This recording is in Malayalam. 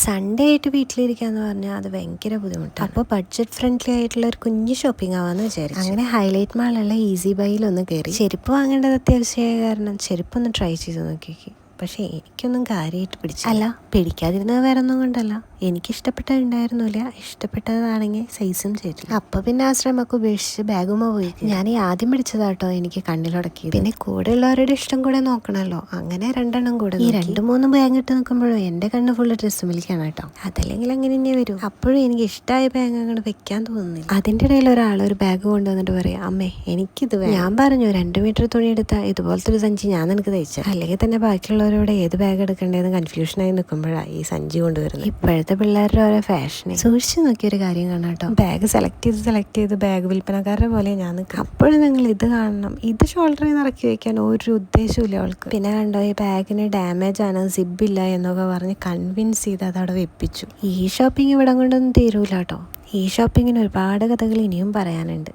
സൺഡേ ആയിട്ട് വീട്ടിലിരിക്കാന്ന് പറഞ്ഞാൽ അത് ഭയങ്കര ബുദ്ധിമുട്ടാണ്. അപ്പോൾ ബഡ്ജറ്റ് ഫ്രണ്ട്ലി ആയിട്ടുള്ള ഒരു കുഞ്ഞു ഷോപ്പിംഗ് ആവാന്ന് വിചാരിച്ചു. അങ്ങനെ ഹൈലൈറ്റ് മാളിലുള്ള ഈസി ബൈയിലൊന്ന് കയറി ചെരുപ്പ് വാങ്ങേണ്ടത് അത്യാവശ്യമായ കാരണം ചെരുപ്പൊന്ന് ട്രൈ ചെയ്ത് നോക്കി. പക്ഷേ എനിക്കൊന്നും കാര്യമായിട്ട് പിടിച്ചില്ല. പിടിക്കാതിരുന്നത് വേറെ ഒന്നും കൊണ്ടല്ല, എനിക്കിഷ്ടപ്പെട്ടത് ഉണ്ടായിരുന്നില്ല. ഇഷ്ടപ്പെട്ടതാണെങ്കിൽ സൈസും ചേരില്ല. അപ്പോൾ പിന്നെ ആ ശ്രമമൊക്കെ ഉപേക്ഷിച്ച് ബാഗുമ്മ പോയി. ഞാൻ ഈ ആദ്യം പിടിച്ചതാട്ടോ എനിക്ക് കണ്ണിലുടക്കി. പിന്നെ കൂടെ ഉള്ളവരുടെ ഇഷ്ടം കൂടെ നോക്കണമല്ലോ, അങ്ങനെ രണ്ടെണ്ണം കൂടെ. ഈ 2-3 ബാഗ് ഇട്ട് നോക്കുമ്പോഴും എൻ്റെ കണ്ണ് ഫുള്ള് ഡ്രസ്സ് മിൽക്കാണ് കേട്ടോ. അതല്ലെങ്കിൽ അങ്ങനെ തന്നെ വരും. അപ്പോഴും എനിക്ക് ഇഷ്ടമായ ബാഗ് അങ്ങോട്ട് വെക്കാൻ തോന്നുന്നില്ല. അതിൻ്റെ ഇടയിൽ ഒരാളൊരു ബാഗ് കൊണ്ടുവന്നിട്ട് പറയാം, അമ്മേ എനിക്കിത് വേണം. ഞാൻ പറഞ്ഞു 2 മീറ്റർ തുണി എടുത്താൽ ഇതുപോലത്തെ ഒരു സഞ്ചി ഞാൻ നിനക്ക് തയ്ച്ചു, അല്ലെങ്കിൽ തന്നെ ബാക്കിയുള്ളവരോട് ഏത് ബാഗ് എടുക്കേണ്ടതെന്ന് കൺഫ്യൂഷനായി നിൽക്കുമ്പോഴാണ് ഈ സഞ്ചി കൊണ്ടുവരുന്നത്. ഇപ്പോഴത്തെ പിള്ളേരുടെ ഓരോ ഫാഷനെ സൂക്ഷിച്ച് നോക്കിയൊരു കാര്യം കാണാം കേട്ടോ. ബാഗ് സെലക്ട് ചെയ്ത് ബാഗ് വിൽപ്പനക്കാരുടെ പോലെ ഞാൻ നിൽക്കും. അപ്പോഴും നിങ്ങൾ ഇത് കാണണം, ഇത് ഷോൾഡറിൽ നിന്ന് ഇറക്കി വെക്കാൻ ഒരു ഉദ്ദേശമില്ല അവൾക്ക്. പിന്നെ കണ്ടോ, ഈ ബാഗിന് ഡാമേജ് ആണ്, സിബില്ല എന്നൊക്കെ പറഞ്ഞ് കൺവിൻസ് ചെയ്ത് അതവിടെ വെപ്പിച്ചു. ഈ ഷോപ്പിംഗ് ഇവിടെ കൊണ്ടൊന്നും തീരൂല കേട്ടോ. ഈ ഷോപ്പിങ്ങിന് ഒരുപാട് കഥകൾ ഇനിയും പറയാനുണ്ട്.